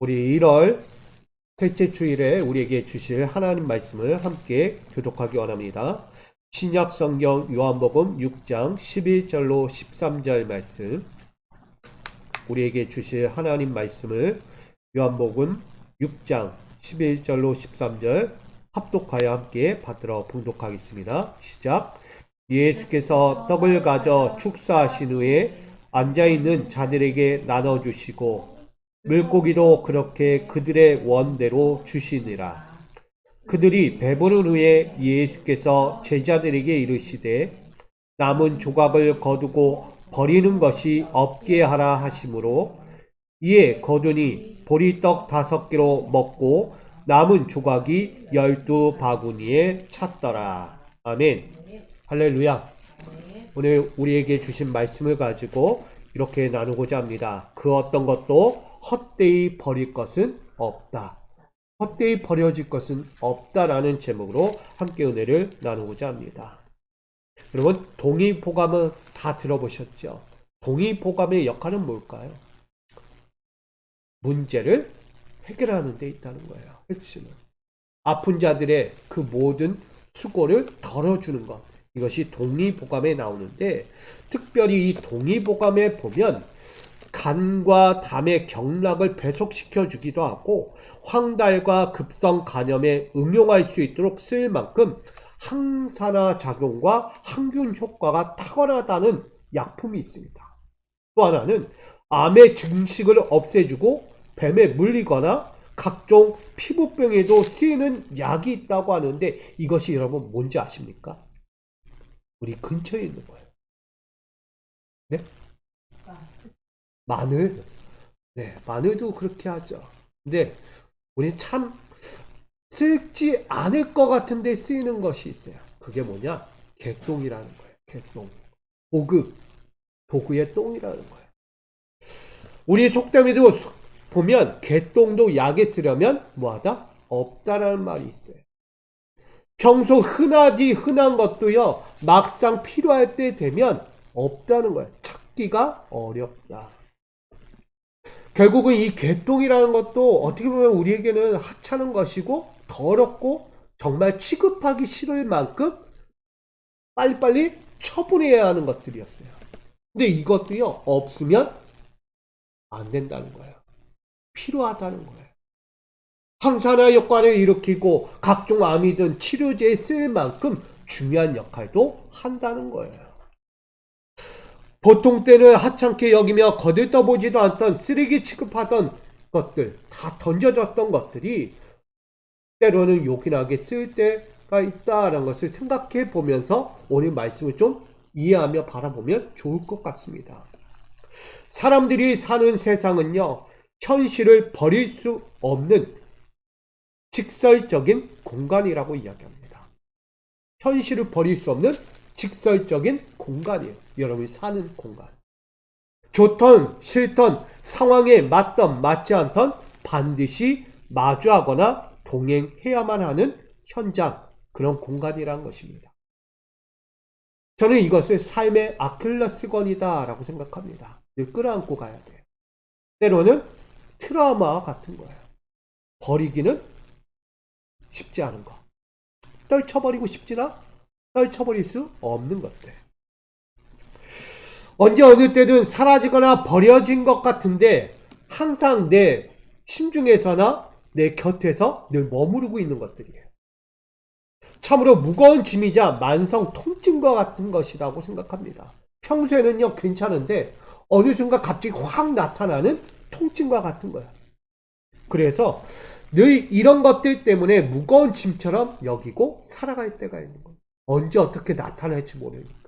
우리 1월 셋째 주일에 우리에게 주실 하나님 말씀을 함께 교독하기 원합니다. 신약 성경 요한복음 6장 11절로 13절 말씀, 우리에게 주실 하나님 말씀을 요한복음 6장 11절로 13절 합독하여 함께 받들어 봉독하겠습니다. 시작. 예수께서 떡을 가져 축사하신 후에 앉아있는 자들에게 나눠주시고 물고기도 그렇게 그들의 원대로 주시니라. 그들이 배부른 후에 예수께서 제자들에게 이르시되 남은 조각을 거두고 버리는 것이 없게 하라 하시므로 이에 거두니 보리떡 5개로 먹고 남은 조각이 12바구니에 찼더라. 아멘. 할렐루야. 오늘 우리에게 주신 말씀을 가지고 이렇게 나누고자 합니다. 그 어떤 것도 헛되이 버릴 것은 없다. 헛되이 버려질 것은 없다라는 제목으로 함께 은혜를 나누고자 합니다. 여러분, 동의보감은 다 들어보셨죠? 동의보감의 역할은 뭘까요? 문제를 해결하는 데 있다는 거예요. 핵심은. 아픈 자들의 그 모든 수고를 덜어주는 것. 이것이 동의보감에 나오는데, 특별히 이 동의보감에 보면 간과 담의 경락을 배속시켜 주기도 하고 황달과 급성 간염에 응용할 수 있도록 쓰일 만큼 항산화 작용과 항균 효과가 탁월하다는 약품이 있습니다. 또 하나는 암의 증식을 없애주고 뱀에 물리거나 각종 피부병에도 쓰이는 약이 있다고 하는데, 이것이 여러분 뭔지 아십니까? 우리 근처에 있는 거예요. 네? 마늘. 네, 마늘도 그렇게 하죠. 근데 우리 참 쓰지 않을 것 같은데 쓰이는 것이 있어요. 그게 뭐냐? 개똥이라는 거예요. 개똥. 도구의 똥이라는 거예요. 우리 속담에도 보면 개똥도 약에 쓰려면 뭐하다? 없다라는 말이 있어요. 평소 흔한 것도요, 막상 필요할 때 되면 없다는 거예요. 찾기가 어렵다. 결국은 이 개똥이라는 것도 어떻게 보면 우리에게는 하찮은 것이고 더럽고 정말 취급하기 싫을 만큼 빨리빨리 처분해야 하는 것들이었어요. 근데 이것도요, 없으면 안 된다는 거예요. 필요하다는 거예요. 항산화 효과를 일으키고 각종 암이든 치료제에 쓸 만큼 중요한 역할도 한다는 거예요. 보통 때는 하찮게 여기며 거들떠보지도 않던 쓰레기 취급하던 것들, 다 던져졌던 것들이 때로는 요긴하게 쓸 때가 있다는 것을 생각해 보면서 오늘 말씀을 좀 이해하며 바라보면 좋을 것 같습니다. 사람들이 사는 세상은요, 현실을 버릴 수 없는 직설적인 공간이라고 이야기합니다. 현실을 버릴 수 없는 직설적인 공간이에요. 여러분이 사는 공간. 좋던 싫던 상황에 맞던 맞지 않던 반드시 마주하거나 동행해야만 하는 현장, 그런 공간이라는 것입니다. 저는 이것을 삶의 아킬레스건이다 라고 생각합니다. 늘 끌어안고 가야 돼요. 때로는 트라우마 같은 거예요. 버리기는 쉽지 않은 거. 떨쳐버리고 싶지나 떨쳐버릴 수 없는 것들. 언제 어느 때든 사라지거나 버려진 것 같은데 항상 내 심중에서나 내 곁에서 늘 머무르고 있는 것들이에요. 참으로 무거운 짐이자 만성 통증과 같은 것이라고 생각합니다. 평소에는요 괜찮은데 어느 순간 갑자기 확 나타나는 통증과 같은 거예요. 그래서 늘 이런 것들 때문에 무거운 짐처럼 여기고 살아갈 때가 있는 거예요. 언제 어떻게 나타날지 모르니까.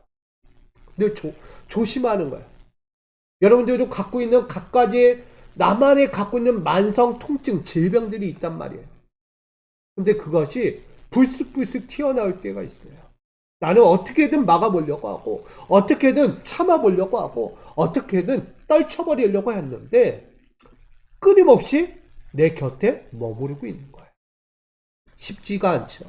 늘 조심하는 거예요. 여러분들도 갖고 있는 각가지의 나만의 갖고 있는 만성 통증, 질병들이 있단 말이에요. 근데 그것이 불쑥불쑥 튀어나올 때가 있어요. 나는 어떻게든 막아보려고 하고 어떻게든 참아보려고 하고 어떻게든 떨쳐버리려고 했는데 끊임없이 내 곁에 머무르고 있는 거예요. 쉽지가 않죠.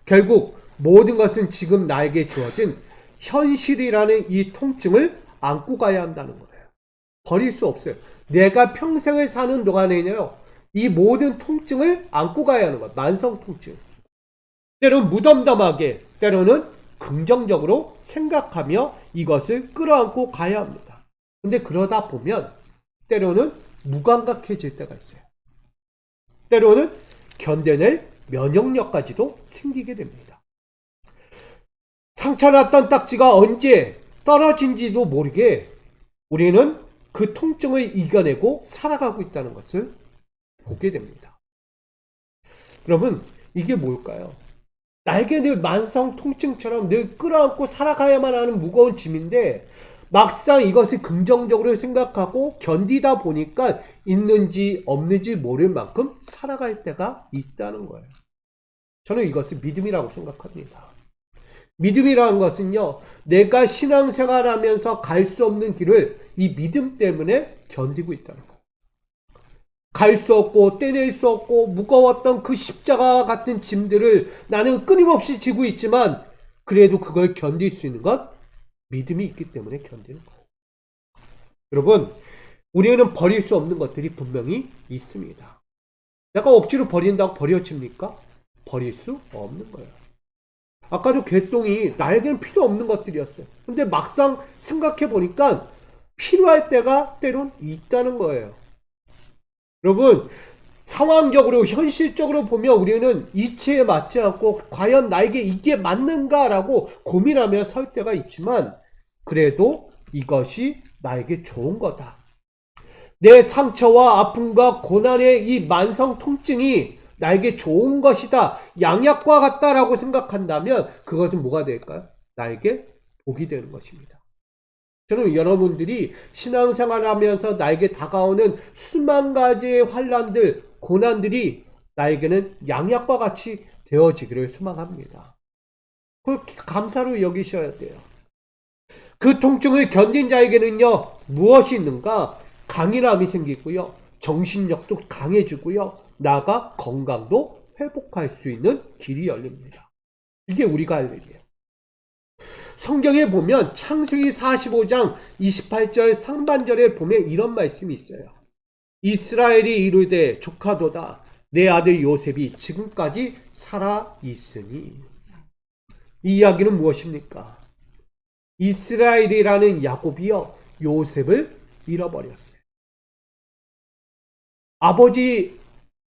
결국 모든 것은 지금 나에게 주어진 현실이라는 이 통증을 안고 가야 한다는 거예요. 버릴 수 없어요. 내가 평생을 사는 동안에는요, 이 모든 통증을 안고 가야 하는 것. 만성 통증. 때로는 무덤덤하게, 때로는 긍정적으로 생각하며 이것을 끌어안고 가야 합니다. 근데 그러다 보면 때로는 무감각해질 때가 있어요. 때로는 견뎌낼 면역력까지도 생기게 됩니다. 상처났던 딱지가 언제 떨어진지도 모르게 우리는 그 통증을 이겨내고 살아가고 있다는 것을 보게 됩니다. 그러면 이게 뭘까요? 나에게 늘 만성 통증처럼 늘 끌어안고 살아가야만 하는 무거운 짐인데 막상 이것을 긍정적으로 생각하고 견디다 보니까 있는지 없는지 모를 만큼 살아갈 때가 있다는 거예요. 저는 이것을 믿음이라고 생각합니다. 믿음이라는 것은요, 내가 신앙생활하면서 갈 수 없는 길을 이 믿음 때문에 견디고 있다는 거예요. 갈 수 없고 떼낼 수 없고 무거웠던 그 십자가 같은 짐들을 나는 끊임없이 지고 있지만 그래도 그걸 견딜 수 있는 것 믿음이 있기 때문에 견디는 거예요. 여러분, 우리는 버릴 수 없는 것들이 분명히 있습니다. 내가 억지로 버린다고 버려집니까? 버릴 수 없는 거예요. 아까도 개똥이 나에게는 필요 없는 것들이었어요. 근데 막상 생각해 보니까 필요할 때가 때론 있다는 거예요. 여러분, 상황적으로 현실적으로 보면 우리는 이치에 맞지 않고 과연 나에게 이게 맞는가라고 고민하며 설 때가 있지만 그래도 이것이 나에게 좋은 거다. 내 상처와 아픔과 고난의 이 만성 통증이 나에게 좋은 것이다. 양약과 같다라고 생각한다면 그것은 뭐가 될까요? 나에게 복이 되는 것입니다. 저는 여러분들이 신앙생활을 하면서 나에게 다가오는 수만 가지의 환난들, 고난들이 나에게는 양약과 같이 되어지기를 소망합니다. 그걸 감사로 여기셔야 돼요. 그 통증을 견딘 자에게는요, 무엇이 있는가? 강인함이 생기고요, 정신력도 강해지고요, 나아가 건강도 회복할 수 있는 길이 열립니다. 이게 우리가 할 일이에요. 성경에 보면 창세기 45장 28절 상반절에 보면 이런 말씀이 있어요. 이스라엘이 이르되 조카도다 내 아들 요셉이 지금까지 살아 있으니. 이 이야기는 무엇입니까? 이스라엘이라는 야곱이요, 요셉을 잃어버렸어요. 아버지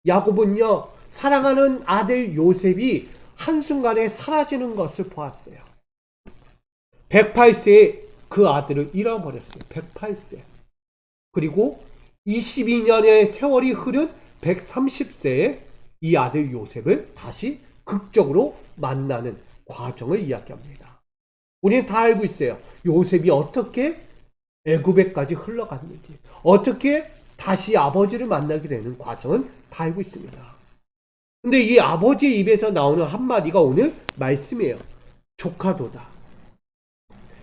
야곱은요, 사랑하는 아들 요셉이 한순간에 사라지는 것을 보았어요. 108세에 그 아들을 잃어버렸어요. 108세. 그리고 22년의 세월이 흐른 130세에 이 아들 요셉을 다시 극적으로 만나는 과정을 이야기합니다. 우리는 다 알고 있어요. 요셉이 어떻게 애굽에까지 흘러갔는지, 어떻게 다시 아버지를 만나게 되는 과정은 다 알고 있습니다. 근데 이 아버지 입에서 나오는 한마디가 오늘 말씀이에요. 조카도다.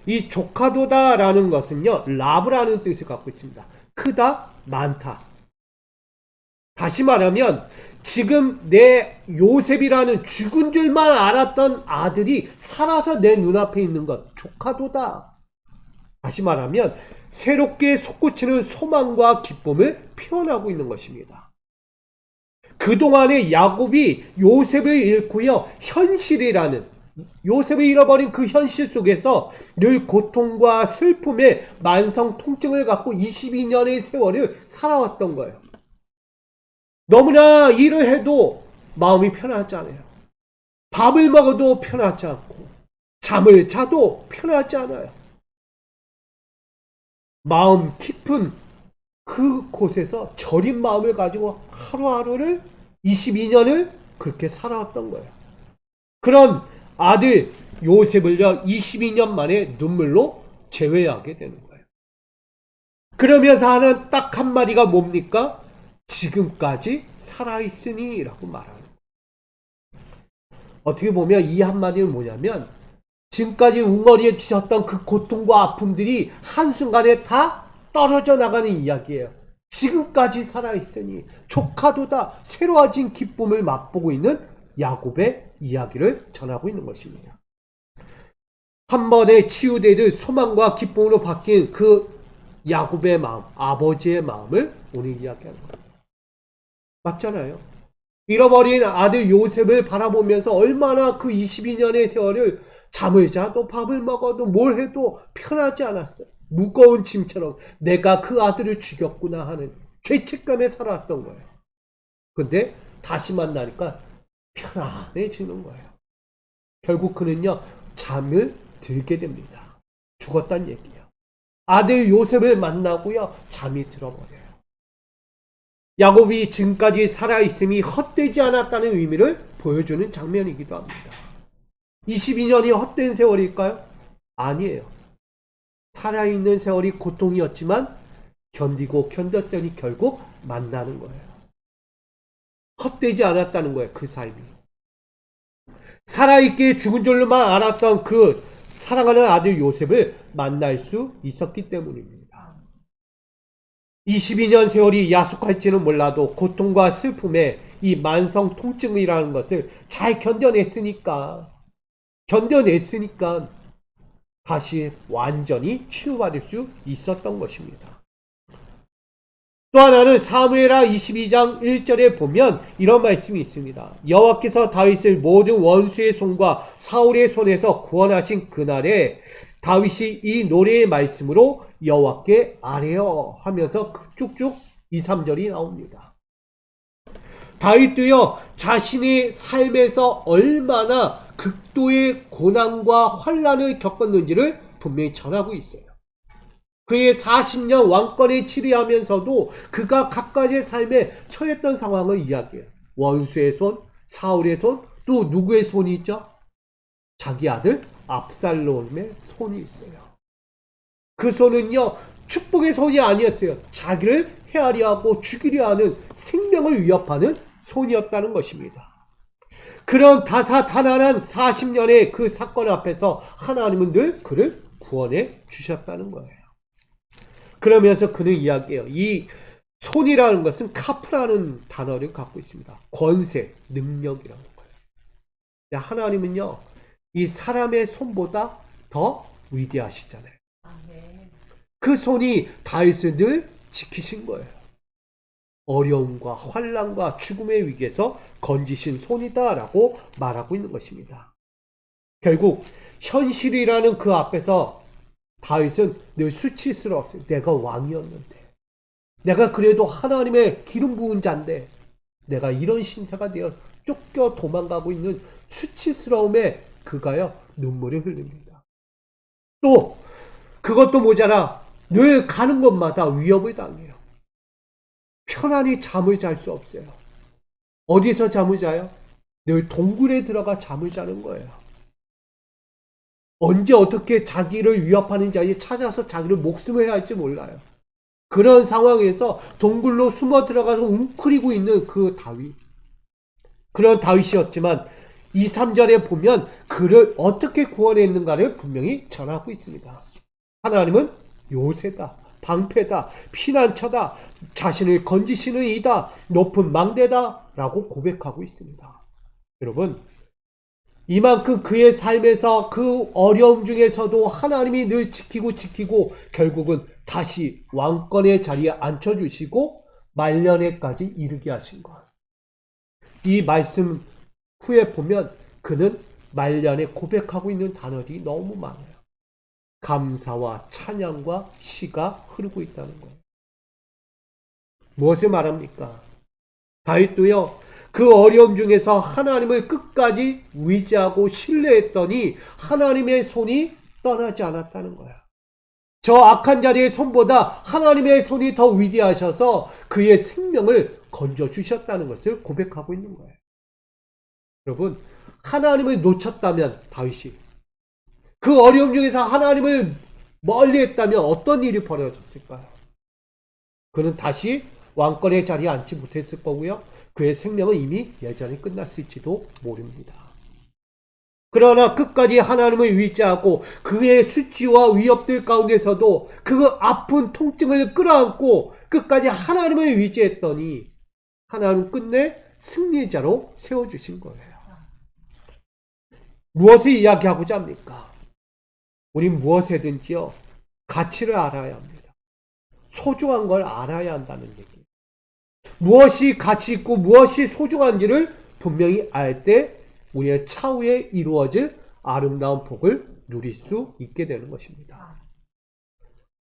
이 조카도다라는 것은요, 라브라는 뜻을 갖고 있습니다. 크다, 많다. 다시 말하면 지금 내 요셉이라는 죽은 줄만 알았던 아들이 살아서 내 눈앞에 있는 것, 조카도다. 다시 말하면 새롭게 솟구치는 소망과 기쁨을 표현하고 있는 것입니다. 그동안의 야곱이 요셉을 잃고요, 현실이라는, 요셉을 잃어버린 그 현실 속에서 늘 고통과 슬픔의 만성 통증을 갖고 22년의 세월을 살아왔던 거예요. 너무나 일을 해도 마음이 편하지 않아요. 밥을 먹어도 편하지 않고 잠을 자도 편하지 않아요. 마음 깊은 그곳에서 저린 마음을 가지고 하루하루를 22년을 그렇게 살아왔던 거예요. 그런 아들 요셉을요, 22년 만에 눈물로 제외하게 되는 거예요. 그러면서 하는 딱 한마디가 뭡니까? 지금까지 살아있으니 라고 말하는 거예요. 어떻게 보면 이 한마디는 뭐냐면 지금까지 웅어리에 지셨던 그 고통과 아픔들이 한순간에 다 떨어져 나가는 이야기예요. 지금까지 살아있으니 조카도다 새로워진 기쁨을 맛보고 있는 야곱의 이야기를 전하고 있는 것입니다. 한 번에 치유되듯 소망과 기쁨으로 바뀐 그 야곱의 마음, 아버지의 마음을 오늘 이야기하는 거예요. 맞잖아요. 잃어버린 아들 요셉을 바라보면서 얼마나 그 22년의 세월을 잠을 자도 밥을 먹어도 뭘 해도 편하지 않았어요. 무거운 짐처럼 내가 그 아들을 죽였구나 하는 죄책감에 살았던 거예요. 근데 다시 만나니까 편안해지는 거예요. 결국 그는요, 잠을 들게 됩니다. 죽었단 얘기예요. 아들 요셉을 만나고요, 잠이 들어버려요. 야곱이 지금까지 살아있음이 헛되지 않았다는 의미를 보여주는 장면이기도 합니다. 22년이 헛된 세월일까요? 아니에요. 살아있는 세월이 고통이었지만 견디고 견뎠더니 결국 만나는 거예요. 헛되지 않았다는 거예요. 그 삶이. 살아있게 죽은 줄만 알았던 그 사랑하는 아들 요셉을 만날 수 있었기 때문입니다. 22년 세월이 야속할지는 몰라도 고통과 슬픔에 이 만성 통증이라는 것을 잘 견뎌냈으니까 다시 완전히 치유받을 수 있었던 것입니다. 또 하나는 사무엘하 22장 1절에 보면 이런 말씀이 있습니다. 여호와께서 다윗을 모든 원수의 손과 사울의 손에서 구원하신 그날에 다윗이 이 노래의 말씀으로 여호와께 아뢰어 하면서 쭉쭉 2, 3절이 나옵니다. 다윗도요, 자신의 삶에서 얼마나 극도의 고난과 환난을 겪었는지를 분명히 전하고 있어요. 그의 40년 왕권에 치리하면서도 그가 각가지의 삶에 처했던 상황을 이야기해요. 원수의 손, 사울의 손, 또 누구의 손이 있죠? 자기 아들 압살롬의 손이 있어요. 그 손은요, 축복의 손이 아니었어요. 자기를 헤아려 하고 죽이려 하는 생명을 위협하는 손이었다는 것입니다. 그런 다사다난한 40년의 그 사건 앞에서 하나님은 늘 그를 구원해 주셨다는 거예요. 그러면서 그는 이야기해요. 이 손이라는 것은 카프라는 단어를 갖고 있습니다. 권세, 능력이라는 거예요. 하나님은요, 이 사람의 손보다 더 위대하시잖아요. 그 손이 다윗을 늘 지키신 거예요. 어려움과 환난과 죽음의 위기에서 건지신 손이다라고 말하고 있는 것입니다. 결국 현실이라는 그 앞에서 다윗은 늘 수치스러웠어요. 내가 왕이었는데, 내가 그래도 하나님의 기름 부은 자인데 내가 이런 신세가 되어 쫓겨 도망가고 있는 수치스러움에 그가요 눈물을 흘립니다. 또 그것도 모자라 늘 가는 곳마다 위협을 당해요. 편안히 잠을 잘 수 없어요. 어디서 잠을 자요? 늘 동굴에 들어가 잠을 자는 거예요. 언제 어떻게 자기를 위협하는 자에 찾아서 자기를 목숨을 해야 할지 몰라요. 그런 상황에서 동굴로 숨어 들어가서 웅크리고 있는 그 다윗. 그런 다윗이었지만 2, 3절에 보면 그를 어떻게 구원했는가를 분명히 전하고 있습니다. 하나님은 요새다, 방패다, 피난처다, 자신을 건지시는 이다, 높은 망대다 라고 고백하고 있습니다. 여러분, 이만큼 그의 삶에서 그 어려움 중에서도 하나님이 늘 지키고 결국은 다시 왕권의 자리에 앉혀주시고 말년에까지 이르게 하신 것. 이 말씀 후에 보면 그는 말년에 고백하고 있는 단어들이 너무 많아요. 감사와 찬양과 시가 흐르고 있다는 거예요. 무엇을 말합니까? 다윗도요, 그 어려움 중에서 하나님을 끝까지 의지하고 신뢰했더니 하나님의 손이 떠나지 않았다는 거야. 저 악한 자리의 손보다 하나님의 손이 더 위대하셔서 그의 생명을 건져주셨다는 것을 고백하고 있는 거예요. 여러분, 하나님을 놓쳤다면 다윗이 그 어려움 중에서 하나님을 멀리 했다면 어떤 일이 벌어졌을까요? 그는 다시 왕권의 자리에 앉지 못했을 거고요. 그의 생명은 이미 예전에 끝났을지도 모릅니다. 그러나 끝까지 하나님을 의지하고 그의 수치와 위협들 가운데서도 그 아픈 통증을 끌어안고 끝까지 하나님을 의지했더니 하나님 끝내 승리자로 세워주신 거예요. 무엇을 이야기하고자 합니까? 우린 무엇이든지요, 가치를 알아야 합니다. 소중한 걸 알아야 한다는 얘기. 무엇이 가치 있고 무엇이 소중한지를 분명히 알 때 우리의 차후에 이루어질 아름다운 복을 누릴 수 있게 되는 것입니다.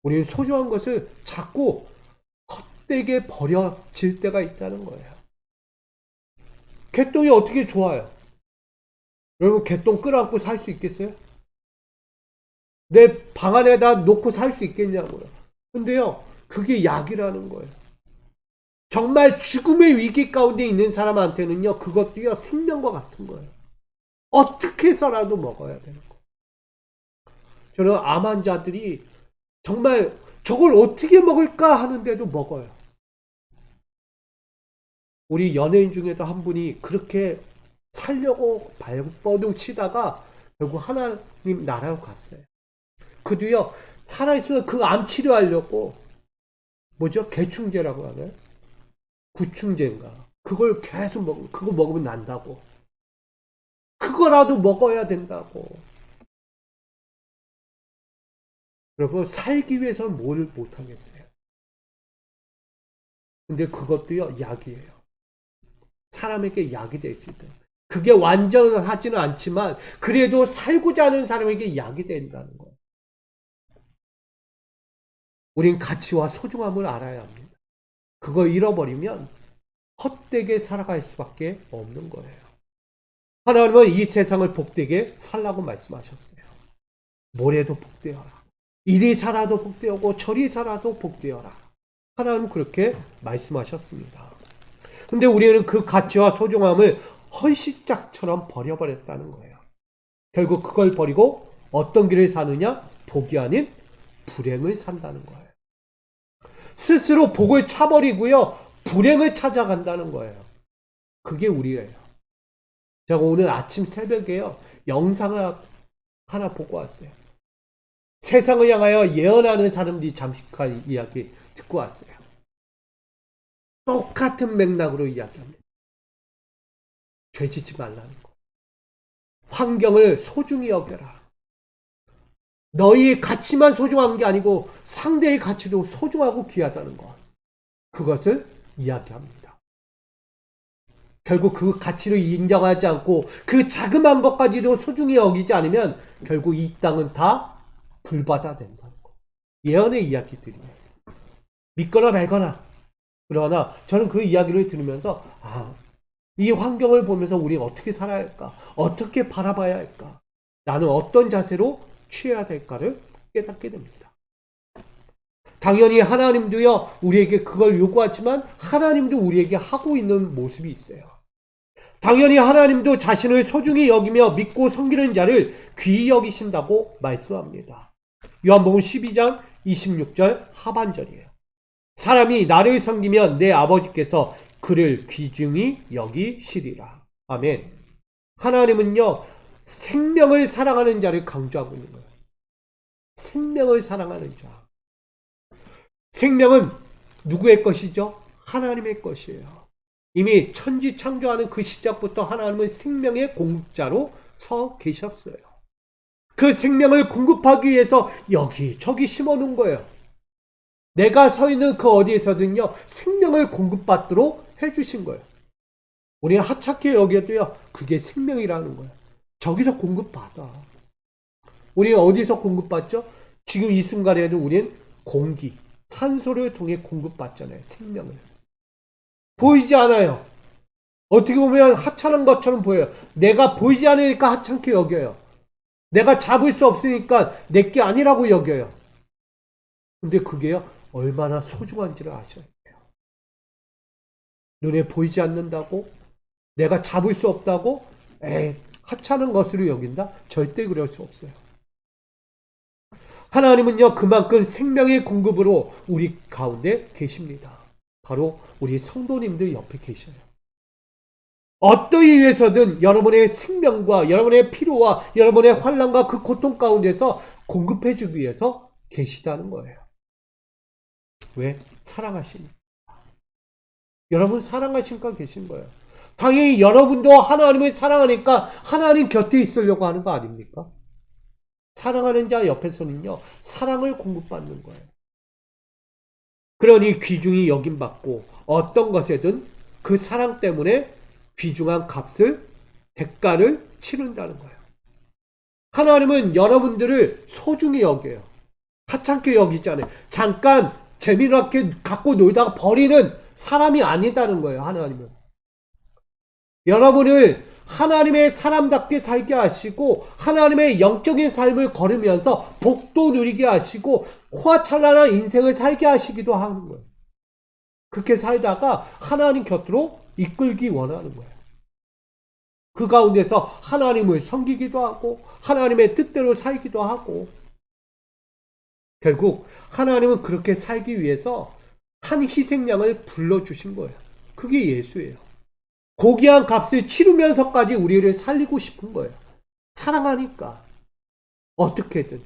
우리는 소중한 것을 자꾸 헛되게 버려질 때가 있다는 거예요. 개똥이 어떻게 좋아요? 여러분, 개똥 끌어안고 살 수 있겠어요? 내 방 안에다 놓고 살 수 있겠냐고요. 근데요, 그게 약이라는 거예요. 정말 죽음의 위기 가운데 있는 사람한테는요, 그것도요, 생명과 같은 거예요. 어떻게 해서라도 먹어야 되는 거예요. 저는 암 환자들이 정말 저걸 어떻게 먹을까 하는데도 먹어요. 우리 연예인 중에도 한 분이 그렇게 살려고 발버둥 치다가 결국 하나님 나라로 갔어요. 그 뒤에요, 살아있으면 그 암 치료하려고, 뭐죠? 개충제라고 하나요? 구충제인가? 그걸 계속 그거 먹으면 난다고. 그거라도 먹어야 된다고. 여러분, 살기 위해서는 뭘 못하겠어요? 근데 그것도요, 약이에요. 사람에게 약이 될 수 있다. 그게 완전하지는 않지만, 그래도 살고자 하는 사람에게 약이 된다는 거예요. 우린 가치와 소중함을 알아야 합니다. 그거 잃어버리면 헛되게 살아갈 수밖에 없는 거예요. 하나님은 이 세상을 복되게 살라고 말씀하셨어요. 뭐래도 복되어라. 이리 살아도 복되어고 저리 살아도 복되어라. 하나님은 그렇게 말씀하셨습니다. 근데 우리는 그 가치와 소중함을 헌시짝처럼 버려버렸다는 거예요. 결국 그걸 버리고 어떤 길을 사느냐? 복이 아닌 불행을 산다는 거예요. 스스로 복을 차버리고요, 불행을 찾아간다는 거예요. 그게 우리예요. 제가 오늘 아침 새벽에요, 영상을 하나 보고 왔어요. 세상을 향하여 예언하는 사람들이 잠식한 이야기 듣고 왔어요. 똑같은 맥락으로 이야기합니다. 죄 짓지 말라는 거. 환경을 소중히 여겨라. 너희의 가치만 소중한 게 아니고 상대의 가치도 소중하고 귀하다는 것. 그것을 이야기합니다. 결국 그 가치를 인정하지 않고 그 자그마한 것까지도 소중히 여기지 않으면 결국 이 땅은 다 불바다 된다는 것. 예언의 이야기들이에요. 믿거나 말거나. 그러나 저는 그 이야기를 들으면서 이 환경을 보면서 우리는 어떻게 살아야 할까? 어떻게 바라봐야 할까? 나는 어떤 자세로 취해야 될까를 깨닫게 됩니다. 당연히 하나님도요, 우리에게 그걸 요구하지만 하나님도 우리에게 하고 있는 모습이 있어요. 당연히 하나님도 자신을 소중히 여기며 믿고 섬기는 자를 귀히 여기신다고 말씀합니다. 요한복음 12장 26절 하반절이에요. 사람이 나를 섬기면 내 아버지께서 그를 귀중히 여기시리라. 아멘. 하나님은요, 생명을 사랑하는 자를 강조하고 있는 거예요. 생명을 사랑하는 자. 생명은 누구의 것이죠? 하나님의 것이에요. 이미 천지 창조하는 그 시작부터 하나님은 생명의 공급자로 서 계셨어요. 그 생명을 공급하기 위해서 여기저기 심어놓은 거예요. 내가 서 있는 그 어디에서든요, 생명을 공급받도록 해주신 거예요. 우리는 하찮게 여겨도요, 그게 생명이라는 거예요. 저기서 공급받아. 우리는 어디서 공급받죠? 지금 이 순간에도 우리는 공기, 산소를 통해 공급받잖아요. 생명을. 보이지 않아요. 어떻게 보면 하찮은 것처럼 보여요. 내가 보이지 않으니까 하찮게 여겨요. 내가 잡을 수 없으니까 내게 아니라고 여겨요. 근데 그게요, 얼마나 소중한지를 아셔야 돼요. 눈에 보이지 않는다고? 내가 잡을 수 없다고? 하찮은 것으로 여긴다? 절대 그럴 수 없어요. 하나님은요, 그만큼 생명의 공급으로 우리 가운데 계십니다. 바로 우리 성도님들 옆에 계셔요. 어떠히 위해서든 여러분의 생명과 여러분의 필요와 여러분의 환난과 그 고통 가운데서 공급해 주기 위해서 계시다는 거예요. 왜? 사랑하시니까. 여러분 사랑하시니까 계신 거예요. 당연히 여러분도 하나님을 사랑하니까 하나님 곁에 있으려고 하는 거 아닙니까? 사랑하는 자 옆에서는요, 사랑을 공급받는 거예요. 그러니 귀중히 여김받고 어떤 것에든 그 사랑 때문에 귀중한 값을, 대가를 치른다는 거예요. 하나님은 여러분들을 소중히 여겨요. 하찮게 여기지 않아요. 잠깐 재미나게 갖고 놀다가 버리는 사람이 아니다는 거예요. 하나님은. 여러분을 하나님의 사람답게 살게 하시고 하나님의 영적인 삶을 걸으면서 복도 누리게 하시고 호화찬란한 인생을 살게 하시기도 하는 거예요. 그렇게 살다가 하나님 곁으로 이끌기 원하는 거예요. 그 가운데서 하나님을 섬기기도 하고 하나님의 뜻대로 살기도 하고, 결국 하나님은 그렇게 살기 위해서 한 희생양을 불러주신 거예요. 그게 예수예요. 고귀한 값을 치르면서까지 우리를 살리고 싶은 거예요. 사랑하니까. 어떻게든.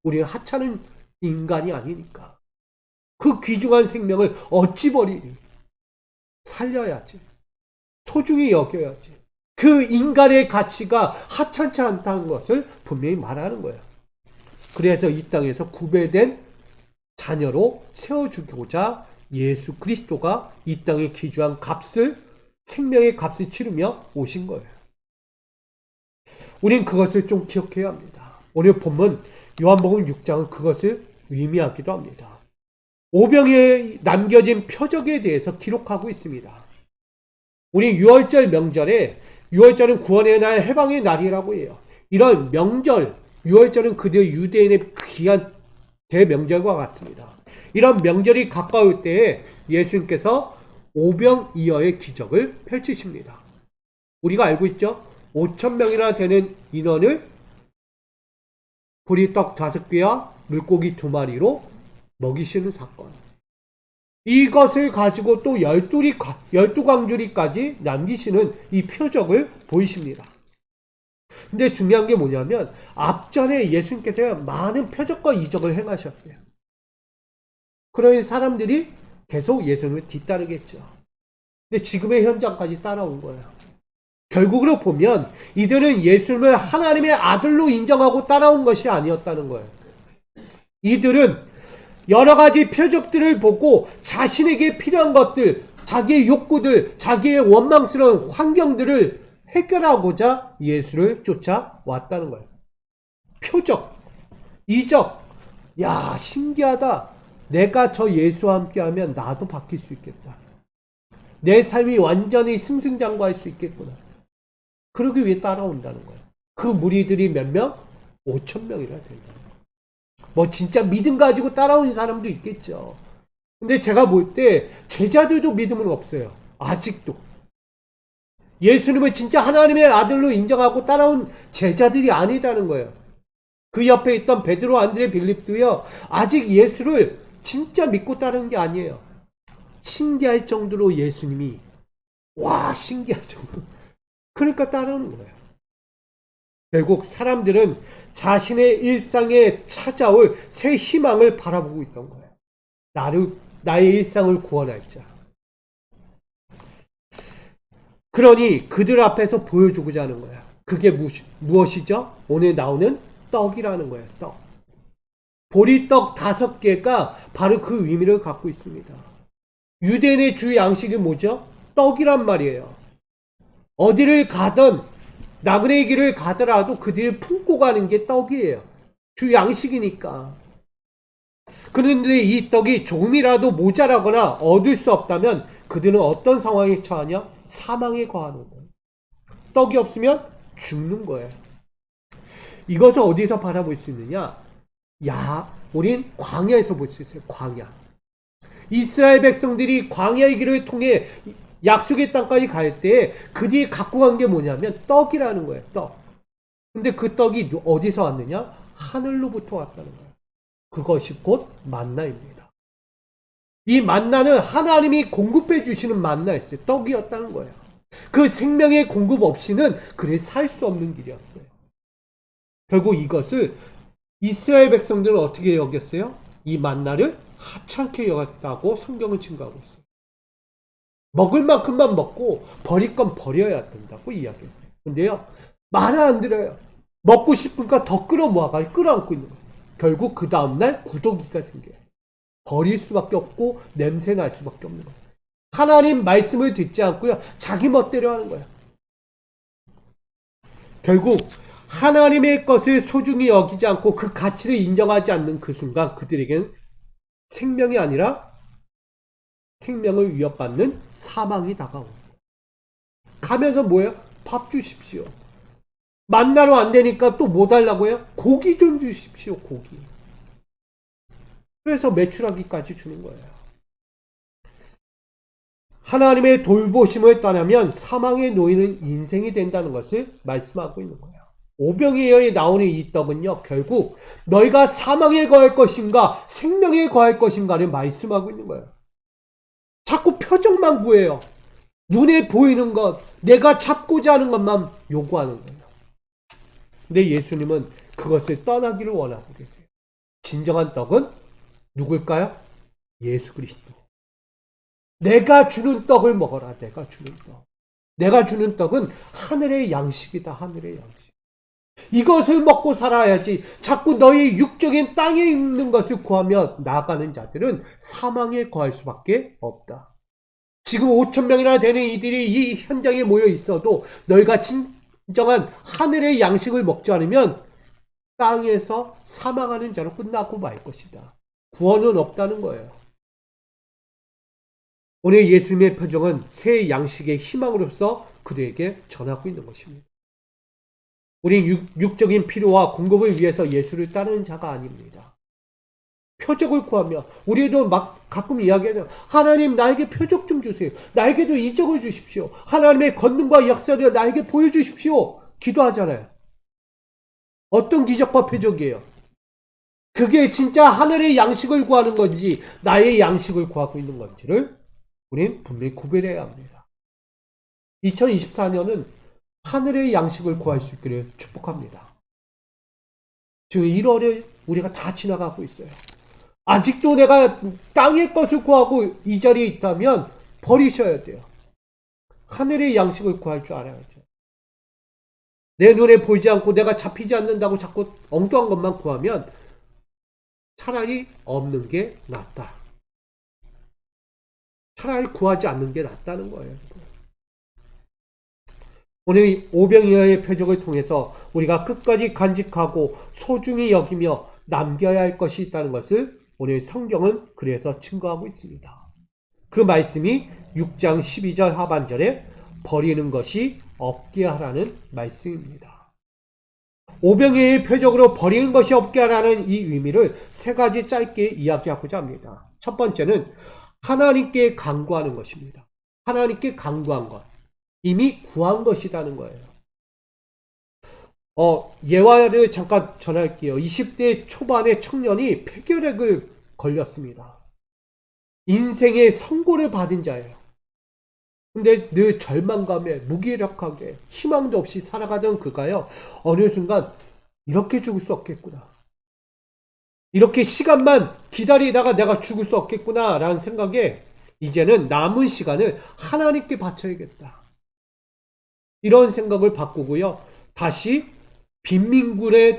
우리는 하찮은 인간이 아니니까. 그 귀중한 생명을 어찌 버리니. 살려야지. 소중히 여겨야지. 그 인간의 가치가 하찮지 않다는 것을 분명히 말하는 거예요. 그래서 이 땅에서 구별된 자녀로 세워주고자 예수 그리스도가 이 땅에 귀중한 값을, 생명의 값을 치르며 오신 거예요. 우린 그것을 좀 기억해야 합니다. 오늘 본문 요한복음 6장은 그것을 의미하기도 합니다. 오병에 남겨진 표적에 대해서 기록하고 있습니다. 우리 6월절 명절에, 6월절은 구원의 날, 해방의 날이라고 해요. 이런 명절, 6월절은 그들 유대인의 귀한 대명절과 같습니다. 이런 명절이 가까울 때에 예수님께서 오병이어의 기적을 펼치십니다. 우리가 알고 있죠? 5,000명이나 되는 인원을 보리떡 5개와 물고기 2마리로 먹이시는 사건. 이것을 가지고 또 12광주리까지 남기시는 이 표적을 보이십니다. 근데 중요한 게 뭐냐면 앞전에 예수님께서 많은 표적과 이적을 행하셨어요. 그러니 사람들이 계속 예수님을 뒤따르겠죠. 근데 지금의 현장까지 따라온 거예요. 결국으로 보면 이들은 예수님을 하나님의 아들로 인정하고 따라온 것이 아니었다는 거예요. 이들은 여러 가지 표적들을 보고 자신에게 필요한 것들, 자기의 욕구들, 자기의 원망스러운 환경들을 해결하고자 예수를 쫓아왔다는 거예요. 표적, 이적, 야 신기하다. 내가 저 예수와 함께하면 나도 바뀔 수 있겠다. 내 삶이 완전히 승승장구할 수 있겠구나. 그러기 위해 따라온다는 거예요. 그 무리들이 몇 명? 5,000명이나 된다. 뭐 진짜 믿음 가지고 따라오는 사람도 있겠죠. 근데 제가 볼 때 제자들도 믿음은 없어요. 아직도. 예수님을 진짜 하나님의 아들로 인정하고 따라온 제자들이 아니다는 거예요. 그 옆에 있던 베드로, 안드레, 빌립도요. 아직 예수를 진짜 믿고 따르는 게 아니에요. 신기할 정도로 예수님이 신기할 정도로. 그러니까 따르는 거예요. 결국 사람들은 자신의 일상에 찾아올 새 희망을 바라보고 있던 거예요. 나의 일상을 구원할 자. 그러니 그들 앞에서 보여주고자 하는 거예요. 그게 무엇이죠? 오늘 나오는 떡이라는 거예요. 떡. 보리떡 5개가 바로 그 의미를 갖고 있습니다. 유대인의 주 양식이 뭐죠? 떡이란 말이에요. 어디를 가든 나그네 길을 가더라도 그들이 품고 가는 게 떡이에요. 주 양식이니까. 그런데 이 떡이 조금이라도 모자라거나 얻을 수 없다면 그들은 어떤 상황에 처하냐? 사망에 거하는 거예요. 떡이 없으면 죽는 거예요. 이것을 어디서 바라볼 수 있느냐? 우린 광야에서 볼 수 있어요. 광야. 이스라엘 백성들이 광야의 길을 통해 약속의 땅까지 갈 때 그들이 갖고 간 게 뭐냐면 떡이라는 거예요. 떡. 근데 그 떡이 어디서 왔느냐? 하늘로부터 왔다는 거예요. 그것이 곧 만나입니다. 이 만나는 하나님이 공급해 주시는 만나였어요. 떡이었다는 거예요. 그 생명의 공급 없이는 그를 살 수 없는 길이었어요. 결국 이것을 이스라엘 백성들은 어떻게 여겼어요? 이 만나를 하찮게 여겼다고 성경은 증거하고 있어요. 먹을 만큼만 먹고 버릴 건 버려야 된다고 이야기했어요. 근데요, 말을 안 들어요. 먹고 싶으니까 더 끌어모아가지고 끌어안고 있는 거예요. 결국 그 다음날 구더기가 생겨요. 버릴 수밖에 없고 냄새 날 수밖에 없는 거예요. 하나님 말씀을 듣지 않고요. 자기 멋대로 하는 거예요. 결국 하나님의 것을 소중히 여기지 않고 그 가치를 인정하지 않는 그 순간 그들에게는 생명이 아니라 생명을 위협받는 사망이 다가옵니다. 가면서 뭐예요? 밥 주십시오. 만나러 안 되니까 또 뭐 달라고 해요? 고기 좀 주십시오. 고기. 그래서 메추라기까지 주는 거예요. 하나님의 돌보심을 떠나면 사망에 놓이는 인생이 된다는 것을 말씀하고 있는 거예요. 오병이어에 나오는 이 떡은요, 결국 너희가 사망에 거할 것인가 생명에 거할 것인가를 말씀하고 있는 거예요. 자꾸 표정만 구해요. 눈에 보이는 것, 내가 잡고자 하는 것만 요구하는 거예요. 근데 예수님은 그것을 떠나기를 원하고 계세요. 진정한 떡은 누굴까요? 예수 그리스도. 내가 주는 떡을 먹어라. 내가 주는 떡. 내가 주는 떡은 하늘의 양식이다. 하늘의 양식. 이것을 먹고 살아야지. 자꾸 너희 육적인 땅에 있는 것을 구하며 나아가는 자들은 사망에 거할 수밖에 없다. 지금 5,000명이나 되는 이들이 이 현장에 모여 있어도 너희가 진정한 하늘의 양식을 먹지 않으면 땅에서 사망하는 자로 끝나고 말 것이다. 구원은 없다는 거예요. 오늘 예수님의 표정은 새 양식의 희망으로서 그들에게 전하고 있는 것입니다. 우린 육적인 필요와 공급을 위해서 예수를 따르는 자가 아닙니다. 표적을 구하며 우리도 막 가끔 이야기하죠. 하나님 나에게 표적 좀 주세요. 나에게도 이적을 주십시오. 하나님의 권능과 역사를 나에게 보여주십시오. 기도하잖아요. 어떤 기적과 표적이에요? 그게 진짜 하늘의 양식을 구하는 건지 나의 양식을 구하고 있는 건지를 우리는 분명히 구별해야 합니다. 2024년은 하늘의 양식을 구할 수 있기를 축복합니다. 지금 1월에 우리가 다 지나가고 있어요. 아직도 내가 땅의 것을 구하고 이 자리에 있다면 버리셔야 돼요. 하늘의 양식을 구할 줄 알아야죠. 내 눈에 보이지 않고 내가 잡히지 않는다고 자꾸 엉뚱한 것만 구하면 차라리 없는 게 낫다. 차라리 구하지 않는 게 낫다는 거예요. 오늘 오병이어의 표적을 통해서 우리가 끝까지 간직하고 소중히 여기며 남겨야 할 것이 있다는 것을 오늘 성경은 그래서 증거하고 있습니다. 그 말씀이 6장 12절 하반절에 버리는 것이 없게 하라는 말씀입니다. 오병이어의 표적으로 버리는 것이 없게 하라는 이 의미를 세 가지 짧게 이야기하고자 합니다. 첫 번째는 하나님께 간구하는 것입니다. 하나님께 간구한 것. 이미 구한 것이라는 거예요. 예화를 잠깐 전할게요. 20대 초반의 청년이 폐결핵을 걸렸습니다. 인생의 선고를 받은 자예요. 근데 늘 절망감에 무기력하게 희망도 없이 살아가던 그가요. 어느 순간 이렇게 죽을 수 없겠구나. 이렇게 시간만 기다리다가 내가 죽을 수 없겠구나 라는 생각에 이제는 남은 시간을 하나님께 바쳐야겠다. 이런 생각을 바꾸고요. 다시 빈민굴에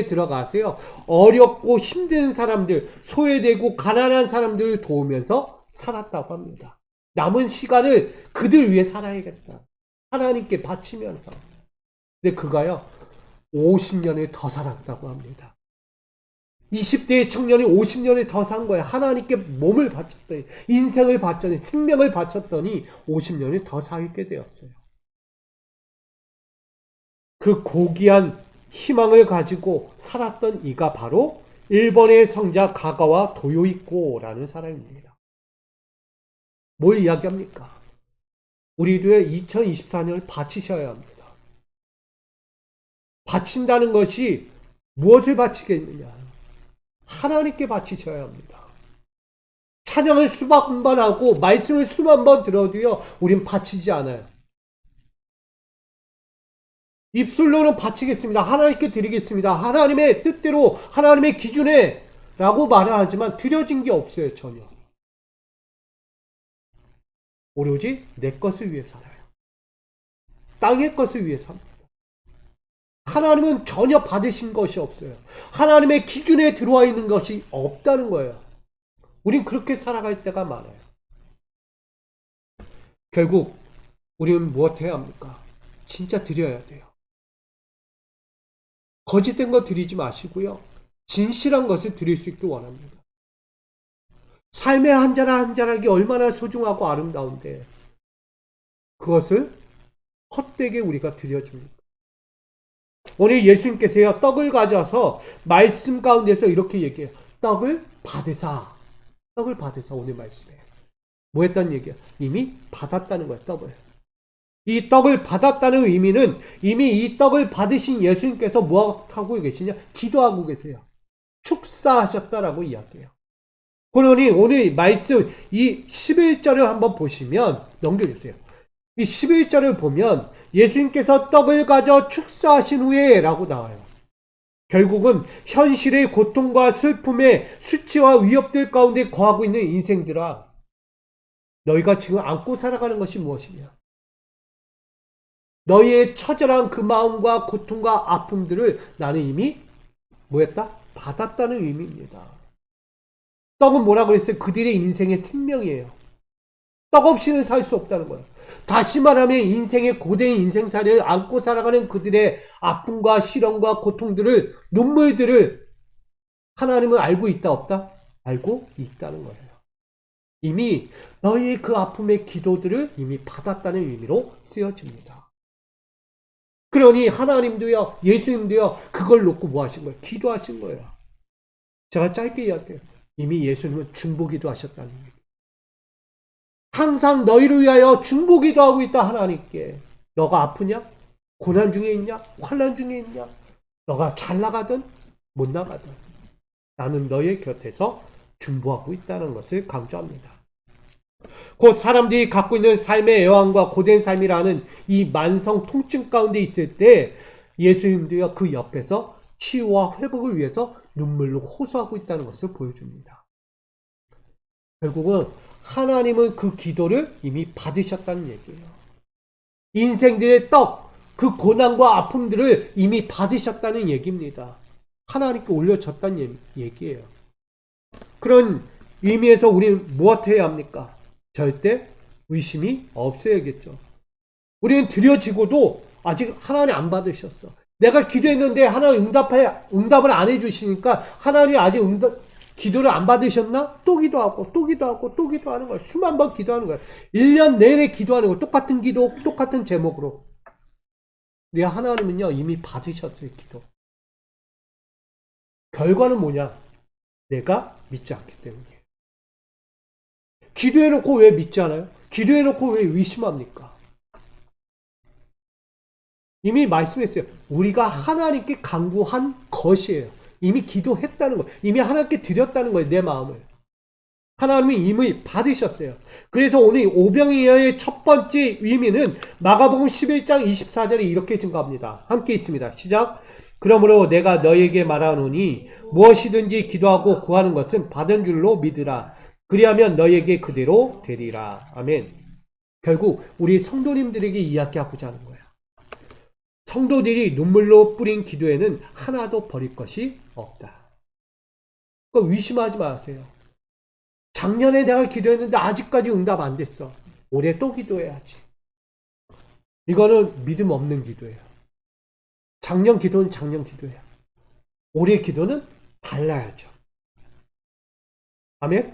들어가세요. 어렵고 힘든 사람들, 소외되고 가난한 사람들을 도우면서 살았다고 합니다. 남은 시간을 그들 위해 살아야겠다. 하나님께 바치면서. 근데 그가요. 50년을 더 살았다고 합니다. 20대의 청년이 50년을 더 산 거예요. 하나님께 몸을 바쳤더니, 인생을 바쳤더니, 생명을 바쳤더니 50년을 더 살게 되었어요. 그 고귀한 희망을 가지고 살았던 이가 바로 일본의 성자 가가와 도요이코라는 사람입니다. 뭘 이야기합니까? 우리도의 2024년을 바치셔야 합니다. 바친다는 것이 무엇을 바치겠느냐? 하나님께 바치셔야 합니다. 찬양을 수만 번 하고 말씀을 수만 번 들어도요, 우린 바치지 않아요. 입술로는 바치겠습니다. 하나님께 드리겠습니다. 하나님의 뜻대로, 하나님의 기준에 라고 말을 하지만 드려진 게 없어요, 전혀. 오로지 내 것을 위해 살아요. 땅의 것을 위해 삽니다. 하나님은 전혀 받으신 것이 없어요. 하나님의 기준에 들어와 있는 것이 없다는 거예요. 우린 그렇게 살아갈 때가 많아요. 결국 우리는 무엇 해야 합니까? 진짜 드려야 돼요. 거짓된 거 드리지 마시고요. 진실한 것을 드릴 수 있길 원합니다. 삶의 한 자락 한 자락이 얼마나 소중하고 아름다운데 그것을 헛되게 우리가 드려줍니다. 오늘 예수님께서요, 떡을 가져와서 말씀 가운데서 이렇게 얘기해요. 떡을 받으사. 떡을 받으사. 오늘 말씀에 뭐 했다는 얘기야? 이미 받았다는 거야. 떡을. 이 떡을 받았다는 의미는 이미 이 떡을 받으신 예수님께서 뭐 하고 계시냐? 기도하고 계세요. 축사하셨다라고 이야기해요. 그러니 오늘 말씀 이 11절을 한번 보시면 넘겨주세요. 이 11절을 보면 예수님께서 떡을 가져 축사하신 후에 라고 나와요. 결국은 현실의 고통과 슬픔의 수치와 위협들 가운데 거하고 있는 인생들아, 너희가 지금 안고 살아가는 것이 무엇이냐? 너희의 처절한 그 마음과 고통과 아픔들을 나는 이미 뭐했다? 받았다는 의미입니다. 떡은 뭐라 그랬어요? 그들의 인생의 생명이에요. 떡 없이는 살 수 없다는 거예요. 다시 말하면 인생의 고된 인생살이를 안고 살아가는 그들의 아픔과 시련과 고통들을, 눈물들을 하나님은 알고 있다 없다? 알고 있다는 거예요. 이미 너희의 그 아픔의 기도들을 이미 받았다는 의미로 쓰여집니다. 그러니 하나님도요, 예수님도요, 그걸 놓고 뭐 하신 거예요? 기도하신 거예요. 제가 짧게 이야기해요. 이미 예수님은 중보기도 하셨다는 얘기예요. 항상 너희를 위하여 중보기도 하고 있다 하나님께. 너가 아프냐? 고난 중에 있냐? 환난 중에 있냐? 너가 잘 나가든 못 나가든 나는 너의 곁에서 중보하고 있다는 것을 강조합니다. 곧 사람들이 갖고 있는 삶의 애환과 고된 삶이라는 이 만성 통증 가운데 있을 때 예수님도요, 그 옆에서 치유와 회복을 위해서 눈물로 호소하고 있다는 것을 보여줍니다. 결국은 하나님은 그 기도를 이미 받으셨다는 얘기예요. 인생들의 떡, 그 고난과 아픔들을 이미 받으셨다는 얘기입니다. 하나님께 올려졌다는 얘기예요. 그런 의미에서 우리는 무엇 해야 합니까? 절대 의심이 없어야겠죠. 우리는 드려지고도 아직 하나님 안 받으셨어. 내가 기도했는데 하나님 응답을 안 해주시니까 하나님이 아직 기도를 안 받으셨나? 또 기도하고 또 기도하고 또 기도하는 거예요. 수만 번 기도하는 거예요. 1년 내내 기도하는 거예요. 똑같은 기도, 똑같은 제목으로. 내 하나님은요, 이미 받으셨어요, 기도. 결과는 뭐냐? 내가 믿지 않기 때문이에요. 기도해놓고 왜 믿지 않아요? 기도해놓고 왜 의심합니까? 이미 말씀했어요. 우리가 하나님께 간구한 것이에요. 이미 기도했다는 거예요. 이미 하나님께 드렸다는 거예요. 내 마음을. 하나님이 이미 받으셨어요. 그래서 오늘 오병이어의 첫 번째 의미는 마가복음 11장 24절에 이렇게 증가합니다. 함께 있습니다. 시작. 그러므로 내가 너에게 말하노니 무엇이든지 기도하고 구하는 것은 받은 줄로 믿으라. 그리하면 너에게 그대로 되리라. 아멘. 결국 우리 성도님들에게 이야기하고자 하는 거예요. 성도들이 눈물로 뿌린 기도에는 하나도 버릴 것이 없다. 그러니까 의심하지 마세요. 작년에 내가 기도했는데 아직까지 응답 안 됐어. 올해 또 기도해야지. 이거는 믿음 없는 기도예요. 작년 기도는 작년 기도예요. 올해 기도는 달라야죠. 아멘?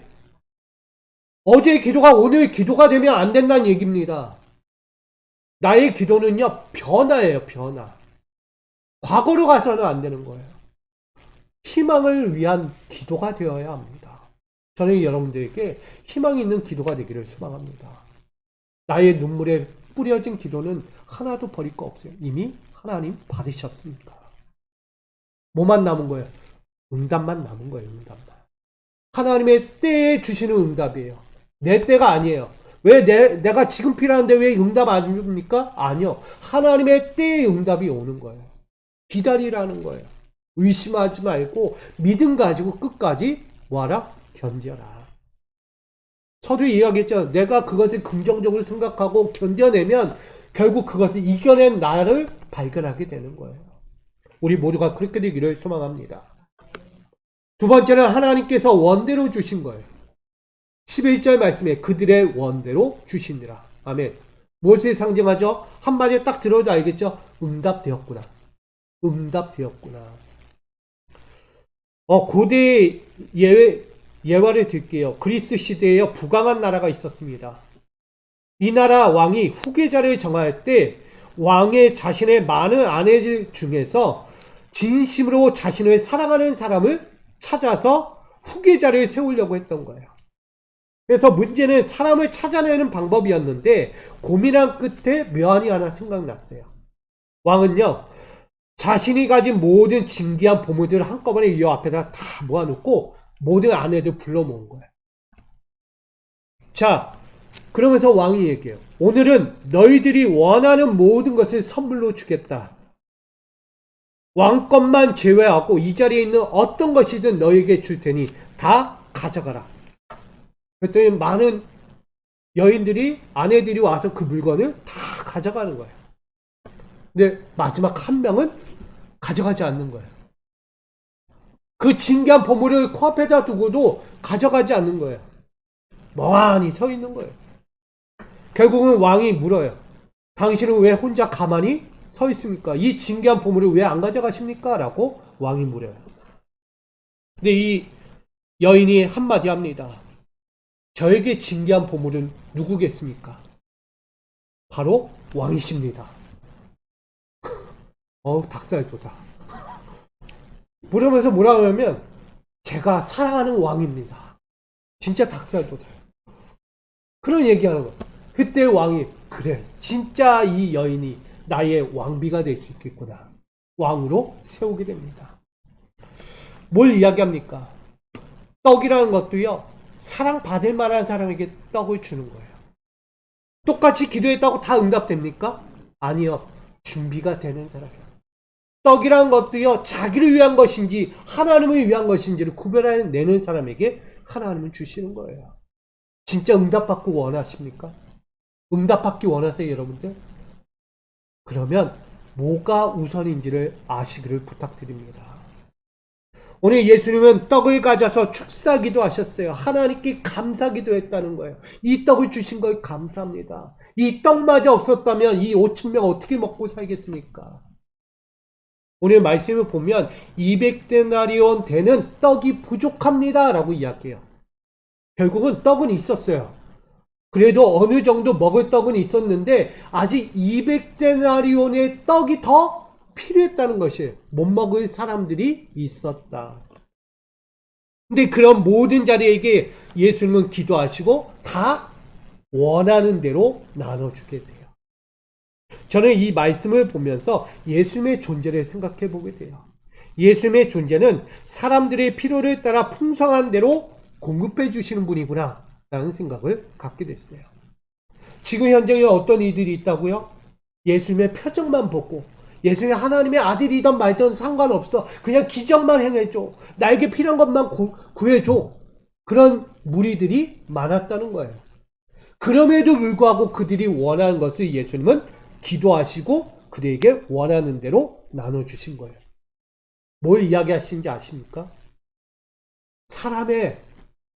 어제의 기도가 오늘 기도가 되면 안 된다는 얘기입니다. 나의 기도는요, 변화예요, 변화. 과거로 가서는 안 되는 거예요. 희망을 위한 기도가 되어야 합니다. 저는 여러분들에게 희망 있는 기도가 되기를 소망합니다. 나의 눈물에 뿌려진 기도는 하나도 버릴 거 없어요. 이미 하나님 받으셨으니까. 뭐만 남은 거예요? 응답만 남은 거예요, 응답만. 하나님의 때에 주시는 응답이에요. 내 때가 아니에요. 왜 내가 지금 필요한데 왜 응답 안 줍니까? 아니요. 하나님의 때에 응답이 오는 거예요. 기다리라는 거예요. 의심하지 말고 믿음 가지고 끝까지 뭐하라? 견뎌라. 서두에 이야기했잖아요. 내가 그것을 긍정적으로 생각하고 견뎌내면 결국 그것을 이겨낸 나를 발견하게 되는 거예요. 우리 모두가 그렇게 되기를 소망합니다. 두 번째는 하나님께서 원대로 주신 거예요. 11절 말씀에 그들의 원대로 주시니라. 아멘. 무엇을 상징하죠? 한마디에 딱 들어도 알겠죠? 응답되었구나. 응답되었구나. 고대 예화를 들게요. 그리스 시대에 부강한 나라가 있었습니다. 이 나라 왕이 후계자를 정할 때 왕의 자신의 많은 아내들 중에서 진심으로 자신을 사랑하는 사람을 찾아서 후계자를 세우려고 했던 거예요. 그래서 문제는 사람을 찾아내는 방법이었는데 고민한 끝에 묘안이 하나 생각났어요. 왕은요, 자신이 가진 모든 진귀한 보물들을 한꺼번에 이 앞에다 다 모아놓고 모든 아내들 불러 모은 거예요. 자, 그러면서 왕이 얘기해요. 오늘은 너희들이 원하는 모든 것을 선물로 주겠다. 왕권만 제외하고 이 자리에 있는 어떤 것이든 너희에게 줄 테니 다 가져가라. 그랬더니 많은 여인들이, 아내들이 와서 그 물건을 다 가져가는 거예요. 근데 마지막 한 명은 가져가지 않는 거예요. 그 진귀한 보물을 코앞에다 두고도 가져가지 않는 거예요. 멍하니 서 있는 거예요. 결국은 왕이 물어요. 당신은 왜 혼자 가만히 서 있습니까? 이 진귀한 보물을 왜 안 가져가십니까? 라고 왕이 물어요. 근데 이 여인이 한마디 합니다. 저에게 진귀한 보물은 누구겠습니까? 바로 왕이십니다. 닭살돋아. 그러면서 뭐라 하냐면 제가 사랑하는 왕입니다. 진짜 닭살돋아요. 그런 얘기하는 거예요. 그때 왕이 그래 진짜 이 여인이 나의 왕비가 될 수 있겠구나. 왕으로 세우게 됩니다. 뭘 이야기합니까? 떡이라는 것도요. 사랑받을 만한 사람에게 떡을 주는 거예요. 똑같이 기도했다고 다 응답됩니까? 아니요. 준비가 되는 사람이에요. 떡이란 것도요. 자기를 위한 것인지 하나님을 위한 것인지를 구별해내는 사람에게 하나님은 주시는 거예요. 진짜 응답받고 원하십니까? 응답받기 원하세요, 여러분들? 그러면 뭐가 우선인지를 아시기를 부탁드립니다. 오늘 예수님은 떡을 가져서 축사기도 하셨어요. 하나님께 감사기도 했다는 거예요. 이 떡을 주신 걸 감사합니다. 이 떡마저 없었다면 이 5,000명 어떻게 먹고 살겠습니까? 오늘 말씀을 보면 200데나리온 되는 떡이 부족합니다 라고 이야기해요. 결국은 떡은 있었어요. 그래도 어느 정도 먹을 떡은 있었는데 아직 200데나리온의 떡이 더 필요했다는 것이 못 먹을 사람들이 있었다. 근데 그런 모든 자리에게 예수님은 기도하시고 다 원하는 대로 나눠주게 돼요. 저는 이 말씀을 보면서 예수님의 존재를 생각해 보게 돼요. 예수님의 존재는 사람들의 필요를 따라 풍성한 대로 공급해 주시는 분이구나 라는 생각을 갖게 됐어요. 지금 현장에 어떤 이들이 있다고요? 예수님의 표정만 보고 예수님이 하나님의 아들이든 말든 상관없어. 그냥 기적만 행해줘. 나에게 필요한 것만 구해줘. 그런 무리들이 많았다는 거예요. 그럼에도 불구하고 그들이 원하는 것을 예수님은 기도하시고 그들에게 원하는 대로 나눠주신 거예요. 뭘 이야기하시는지 아십니까? 사람의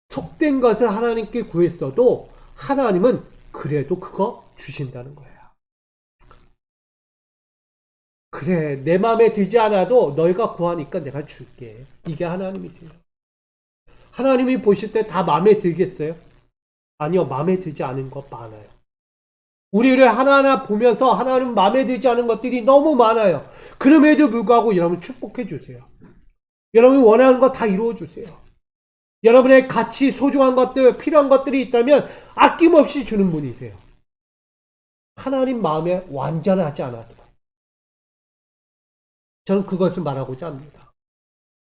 속된 것을 하나님께 구했어도 하나님은 그래도 그거 주신다는 거예요. 그래, 내 마음에 들지 않아도 너희가 구하니까 내가 줄게. 이게 하나님이세요. 하나님이 보실 때 다 마음에 들겠어요? 아니요, 마음에 들지 않은 것 많아요. 우리를 하나하나 보면서 하나님 마음에 들지 않은 것들이 너무 많아요. 그럼에도 불구하고 여러분 축복해 주세요. 여러분이 원하는 거 다 이루어 주세요. 여러분의 가치, 소중한 것들, 필요한 것들이 있다면 아낌없이 주는 분이세요. 하나님 마음에 완전하지 않아도. 저는 그것을 말하고자 합니다.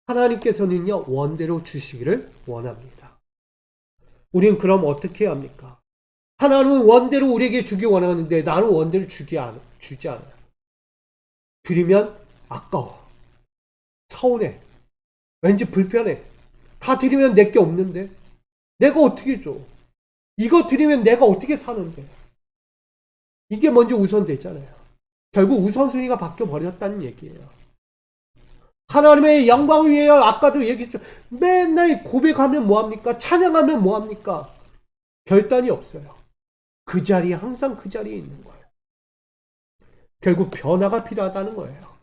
하나님께서는요, 원대로 주시기를 원합니다. 우린 그럼 어떻게 해야 합니까? 하나님은 원대로 우리에게 주기 원하는데 나는 원대로 주지 않아요. 드리면 아까워. 서운해. 왠지 불편해. 다 드리면 내게 없는데. 내가 어떻게 줘? 이거 드리면 내가 어떻게 사는데. 이게 먼저 우선되잖아요. 결국 우선순위가 바뀌어버렸다는 얘기예요. 하나님의 영광을 위하여 아까도 얘기했죠. 맨날 고백하면 뭐합니까? 찬양하면 뭐합니까? 결단이 없어요. 그 자리에 항상 그 자리에 있는 거예요. 결국 변화가 필요하다는 거예요.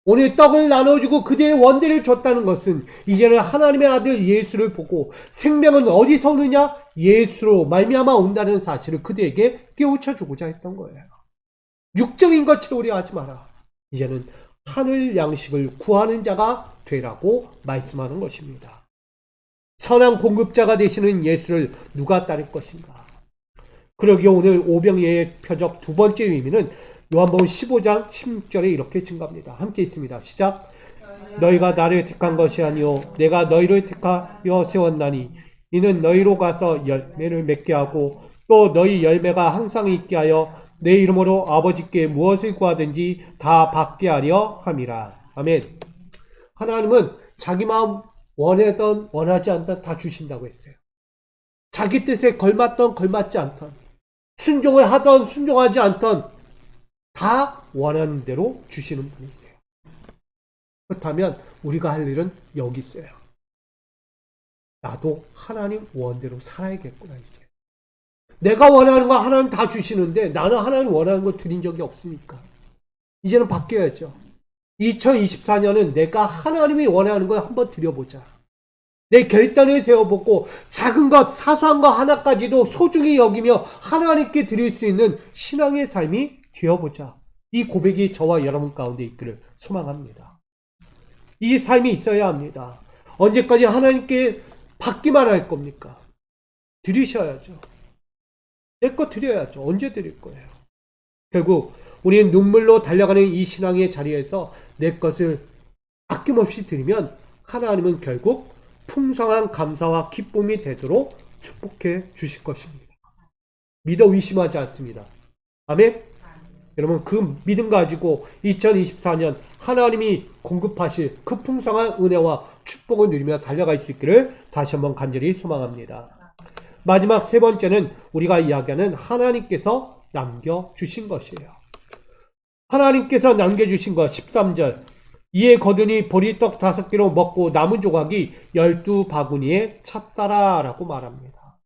오늘 떡을 나눠주고 그대의 원대를 줬다는 것은 이제는 하나님의 아들 예수를 보고 생명은 어디서 오느냐? 예수로 말미암아 온다는 사실을 그대에게 깨우쳐주고자 했던 거예요. 육적인 것 채우려 하지 마라. 이제는 하늘 양식을 구하는 자가 되라고 말씀하는 것입니다. 선한 공급자가 되시는 예수를 누가 따를 것인가? 그러기에 오늘 오병이의 표적 두 번째 의미는 요한복음 15장 16절에 이렇게 증가합니다. 함께 있습니다. 시작. 너희가 나를 택한 것이 아니요 내가 너희를 택하여 세웠나니 이는 너희로 가서 열매를 맺게 하고 또 너희 열매가 항상 있게 하여 내 이름으로 아버지께 무엇을 구하든지 다 받게 하려 함이라. 아멘. 하나님은 자기 마음 원하던 원하지 않던 다 주신다고 했어요. 자기 뜻에 걸맞던 걸맞지 않던, 순종을 하던 순종하지 않던 다 원하는 대로 주시는 분이세요. 그렇다면 우리가 할 일은 여기 있어요. 나도 하나님 원대로 살아야겠구나. 이제 내가 원하는 거 하나님 다 주시는데 나는 하나님 원하는 거 드린 적이 없으니까 이제는 바뀌어야죠. 2024년은 내가 하나님이 원하는 거 한번 드려보자. 내 결단을 세워보고 작은 것, 사소한 것 하나까지도 소중히 여기며 하나님께 드릴 수 있는 신앙의 삶이 되어보자. 이 고백이 저와 여러분 가운데 있기를 소망합니다. 이 삶이 있어야 합니다. 언제까지 하나님께 받기만 할 겁니까? 드리셔야죠. 내 것 드려야죠. 언제 드릴 거예요? 결국 우리는 눈물로 달려가는 이 신앙의 자리에서 내 것을 아낌없이 드리면 하나님은 결국 풍성한 감사와 기쁨이 되도록 축복해 주실 것입니다. 믿어 의심하지 않습니다. 아멘? 여러분 그 믿음 가지고 2024년 하나님이 공급하실 그 풍성한 은혜와 축복을 누리며 달려갈 수 있기를 다시 한번 간절히 소망합니다. 마지막 세 번째는 우리가 이야기하는 하나님께서 남겨주신 것이에요. 하나님께서 남겨주신 것 13절 이에 거두니 보리떡 5개로 먹고 남은 조각이 12바구니에 찼더라 라고 말합니다.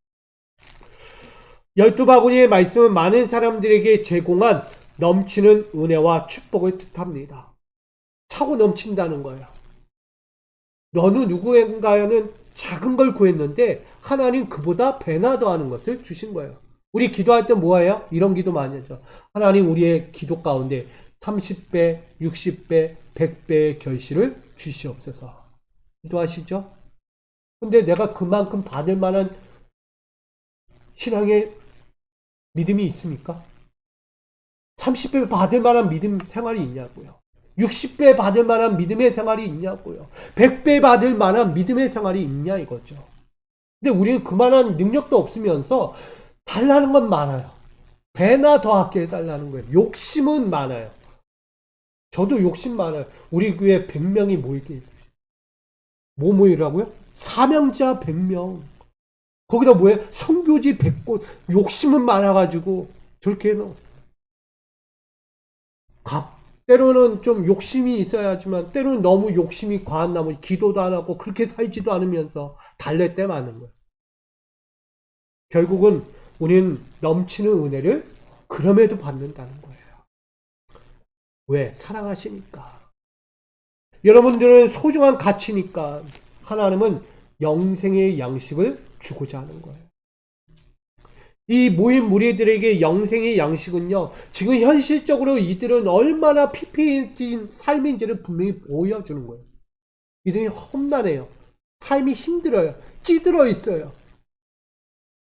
12바구니의 말씀은 많은 사람들에게 제공한 넘치는 은혜와 축복을 뜻합니다. 차고 넘친다는 거예요. 어느 누구인가는 작은 걸 구했는데 하나님 그보다 배나 더하는 것을 주신 거예요. 우리 기도할 때 뭐예요? 이런 기도 많이 하죠. 하나님 우리의 기도 가운데 30배, 60배, 100배의 결실을 주시옵소서. 기도하시죠? 근데 내가 그만큼 받을 만한 신앙의 믿음이 있습니까? 30배 받을 만한 믿음 생활이 있냐고요. 60배 받을 만한 믿음의 생활이 있냐고요. 100배 받을 만한 믿음의 생활이 있냐 이거죠. 근데 우리는 그만한 능력도 없으면서 달라는 건 많아요. 배나 더하게 해달라는 거예요. 욕심은 많아요. 저도 욕심 많아요. 우리 교회 100명이 모이게. 뭐 모이라고요? 사명자 100명. 거기다 뭐예요? 선교지 100곳. 욕심은 많아가지고 저렇게 해놓은. 때로는 좀 욕심이 있어야지만 때로는 너무 욕심이 과한 나머지 기도도 안 하고 그렇게 살지도 않으면서 달랠 때 많은 거예요. 결국은 우리는 넘치는 은혜를 그럼에도 받는다는 거예요. 왜? 사랑하시니까. 여러분들은 소중한 가치니까 하나님은 영생의 양식을 주고자 하는 거예요. 이 모인 무리들에게 영생의 양식은요, 지금 현실적으로 이들은 얼마나 피폐해진 삶인지를 분명히 보여주는 거예요. 이들이 험난해요. 삶이 힘들어요. 찌들어 있어요.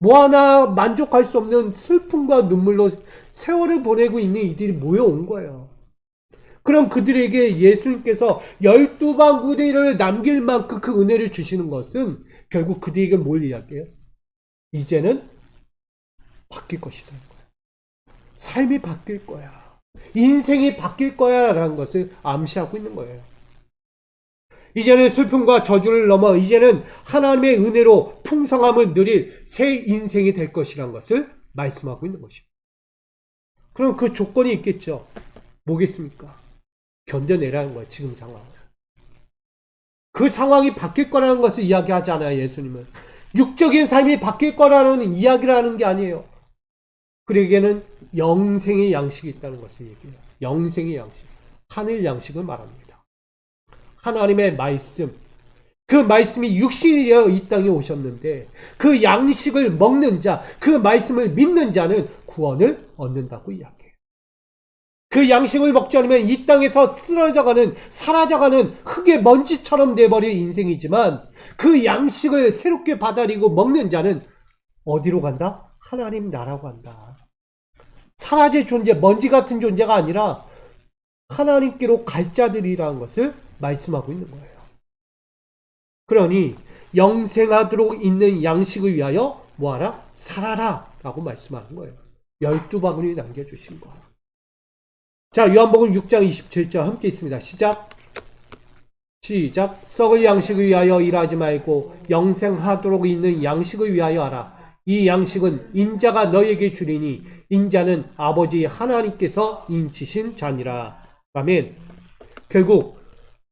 뭐 하나 만족할 수 없는 슬픔과 눈물로 세월을 보내고 있는 이들이 모여온 거예요. 그럼 그들에게 예수님께서 12바구니를 남길 만큼 그 은혜를 주시는 것은 결국 그들에게 뭘 이야기해요? 이제는 바뀔 것이라는 거예요. 삶이 바뀔 거야. 인생이 바뀔 거야 라는 것을 암시하고 있는 거예요. 이제는 슬픔과 저주를 넘어 이제는 하나님의 은혜로 풍성함을 누릴 새 인생이 될 것이라는 것을 말씀하고 있는 것입니다. 그럼 그 조건이 있겠죠. 뭐겠습니까? 견뎌내라는 거예요. 지금 상황을. 그 상황이 바뀔 거라는 것을 이야기하지 않아요. 예수님은. 육적인 삶이 바뀔 거라는 이야기를 하는 게 아니에요. 그에게는 영생의 양식이 있다는 것을 얘기해요. 영생의 양식. 하늘 양식을 말합니다. 하나님의 말씀. 그 말씀이 육신이 되어 이 땅에 오셨는데 그 양식을 먹는 자, 그 말씀을 믿는 자는 구원을 얻는다고 이야기해요. 그 양식을 먹지 않으면 이 땅에서 쓰러져가는, 사라져가는 흙의 먼지처럼 돼버린 인생이지만 그 양식을 새롭게 받아들이고 먹는 자는 어디로 간다? 하나님 나라로 간다. 사라질 존재, 먼지 같은 존재가 아니라 하나님께로 갈 자들이라는 것을 말씀하고 있는 거예요. 그러니 영생하도록 있는 양식을 위하여 뭐하라? 살아라 라고 말씀하는 거예요. 12바구니 남겨주신 거. 자, 요한복음 6장 27절 함께 있습니다. 시작. 썩을 양식을 위하여 일하지 말고 영생하도록 있는 양식을 위하여 하라. 이 양식은 인자가 너에게 주리니 인자는 아버지 하나님께서 인치신 자니라. 아멘. 결국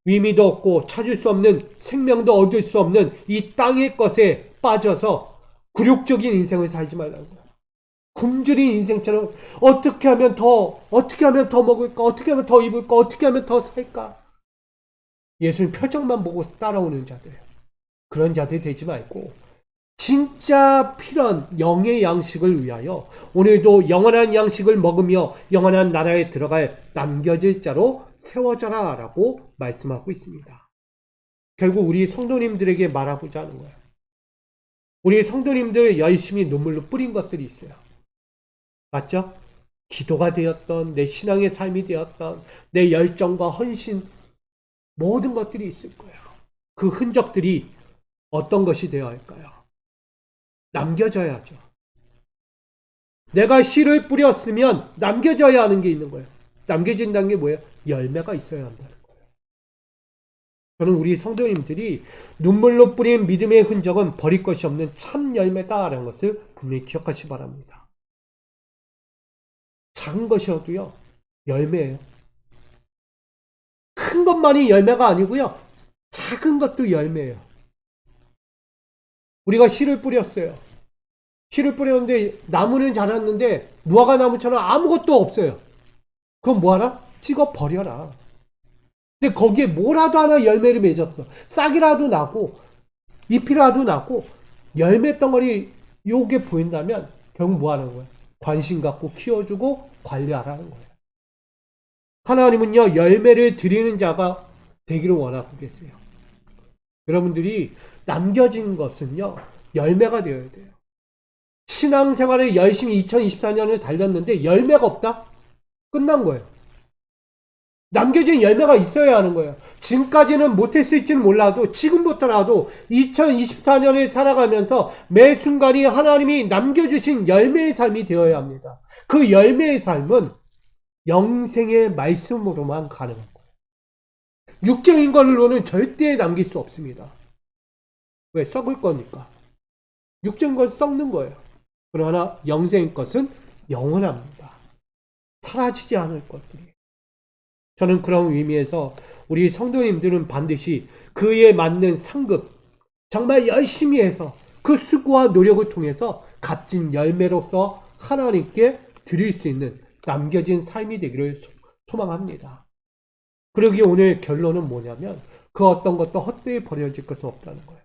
의미도 없고 찾을 수 없는, 생명도 얻을 수 없는 이 땅의 것에 빠져서 굴욕적인 인생을 살지 말라는 거야. 굶주린 인생처럼 어떻게 하면 더 먹을까? 어떻게 하면 더 입을까? 어떻게 하면 더 살까? 예수님 표정만 보고 따라오는 자들. 그런 자들이 되지 말고 진짜 필요한 영의 양식을 위하여 오늘도 영원한 양식을 먹으며 영원한 나라에 들어갈 남겨질 자로 세워져라 라고 말씀하고 있습니다. 결국 우리 성도님들에게 말하고자 하는 거예요. 우리 성도님들 열심히 눈물로 뿌린 것들이 있어요. 맞죠? 기도가 되었던, 내 신앙의 삶이 되었던, 내 열정과 헌신, 모든 것들이 있을 거예요. 그 흔적들이 어떤 것이 되어야 할까요? 남겨져야죠. 내가 씨를 뿌렸으면 남겨져야 하는 게 있는 거예요. 남겨진다는 게 뭐예요? 열매가 있어야 한다는 거예요. 저는 우리 성도님들이 눈물로 뿌린 믿음의 흔적은 버릴 것이 없는 참 열매다라는 것을 분명히 기억하시기 바랍니다. 작은 것이어도요, 열매예요. 큰 것만이 열매가 아니고요, 작은 것도 열매예요. 우리가 씨를 뿌렸어요. 씨를 뿌렸는데 나무는 자랐는데 무화과 나무처럼 아무것도 없어요. 그럼 뭐하나? 찍어 버려라. 근데 거기에 뭐라도 하나 열매를 맺었어. 싹이라도 나고 잎이라도 나고 열매 덩어리 요게 보인다면 결국 뭐하는 거예요? 관심 갖고 키워주고 관리하라는 거예요. 하나님은요, 열매를 드리는 자가 되기를 원하고 계세요. 여러분들이 남겨진 것은요, 열매가 되어야 돼요. 신앙생활을 열심히 2024년을 달렸는데 열매가 없다? 끝난 거예요. 남겨진 열매가 있어야 하는 거예요. 지금까지는 못했을지는 몰라도 지금부터라도 2024년을 살아가면서 매 순간이 하나님이 남겨주신 열매의 삶이 되어야 합니다. 그 열매의 삶은 영생의 말씀으로만 가능한 거예요. 육적인 걸로는 절대 남길 수 없습니다. 왜? 썩을 거니까. 육적인 건 썩는 거예요. 그러나 영생의 것은 영원합니다. 사라지지 않을 것들이. 저는 그런 의미에서 우리 성도님들은 반드시 그에 맞는 상급, 정말 열심히 해서 그 수고와 노력을 통해서 값진 열매로서 하나님께 드릴 수 있는 남겨진 삶이 되기를 소망합니다. 그러기에 오늘 결론은 뭐냐면 그 어떤 것도 헛되이 버려질 것은 없다는 거예요.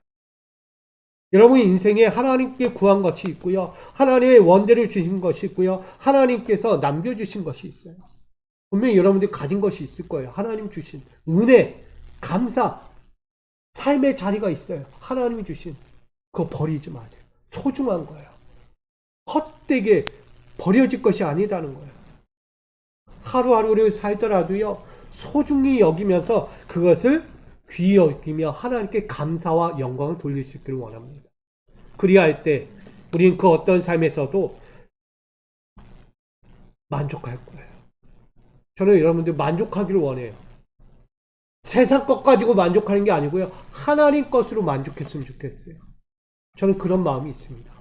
여러분 인생에 하나님께 구한 것이 있고요. 하나님의 원대를 주신 것이 있고요. 하나님께서 남겨주신 것이 있어요. 분명히 여러분들이 가진 것이 있을 거예요. 하나님 주신 은혜, 감사, 삶의 자리가 있어요. 하나님이 주신 그거 버리지 마세요. 소중한 거예요. 헛되게 버려질 것이 아니다는 거예요. 하루하루를 살더라도요. 소중히 여기면서 그것을 귀히 여기며 하나님께 감사와 영광을 돌릴 수 있기를 원합니다. 그리할 때 우리는 그 어떤 삶에서도 만족할 거예요. 저는 여러분들 만족하기를 원해요. 세상 것 가지고 만족하는 게 아니고요. 하나님 것으로 만족했으면 좋겠어요. 저는 그런 마음이 있습니다.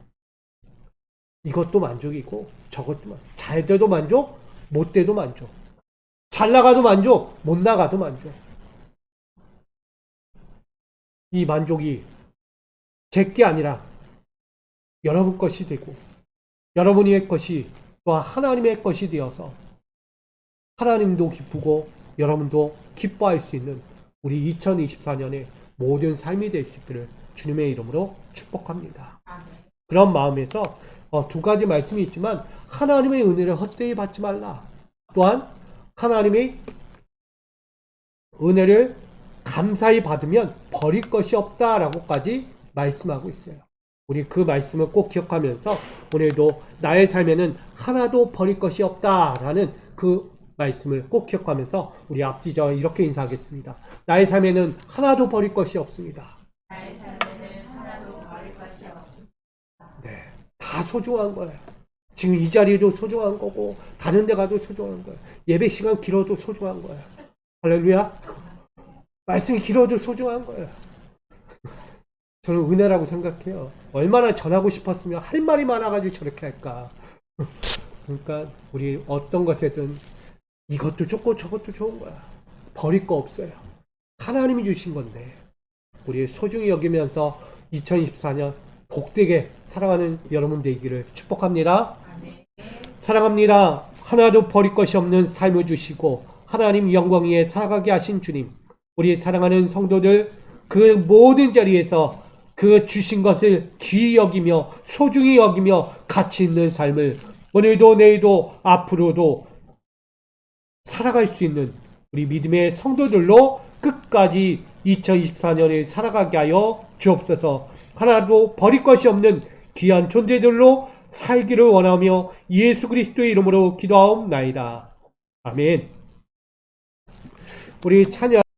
이것도 만족이고 저것도 만족. 잘 돼도 만족, 못 돼도 만족. 잘 나가도 만족, 못 나가도 만족. 이 만족이 제 게 아니라 여러분 것이 되고 여러분의 것이 또한 하나님의 것이 되어서 하나님도 기쁘고 여러분도 기뻐할 수 있는 우리 2024년의 모든 삶이 될 수 있기를 주님의 이름으로 축복합니다. 그런 마음에서 두 가지 말씀이 있지만 하나님의 은혜를 헛되이 받지 말라. 또한 하나님의 은혜를 감사히 받으면 버릴 것이 없다라고까지 말씀하고 있어요. 우리 그 말씀을 꼭 기억하면서 오늘도 나의 삶에는 하나도 버릴 것이 없다라는 그 말씀을 꼭 기억하면서 우리 앞뒤저 이렇게 인사하겠습니다. 나의 삶에는 하나도 버릴 것이 없습니다. 나의 삶에는 하나도 버릴 것이 없습니다. 네, 다 소중한 거예요. 지금 이 자리도 소중한 거고 다른 데 가도 소중한 거예요. 예배 시간 길어도 소중한 거예요. 할렐루야. 말씀이 길어도 소중한 거예요. 저는 은혜라고 생각해요. 얼마나 전하고 싶었으면 할 말이 많아가지고 저렇게 할까. 그러니까 우리 어떤 것에든 이것도 좋고 저것도 좋은 거야. 버릴 거 없어요. 하나님이 주신 건데 우리 소중히 여기면서 2024년 복되게 살아가는 여러분 되기를 축복합니다. 사랑합니다. 하나도 버릴 것이 없는 삶을 주시고 하나님 영광 위에 살아가게 하신 주님, 우리 사랑하는 성도들 그 모든 자리에서 그 주신 것을 귀히 여기며 소중히 여기며 가치 있는 삶을 오늘도 내일도 앞으로도 살아갈 수 있는 우리 믿음의 성도들로 끝까지 2024년을 살아가게 하여 주옵소서. 하나도 버릴 것이 없는 귀한 존재들로 살기를 원하며 예수 그리스도의 이름으로 기도하옵나이다. 아멘. 우리 찬양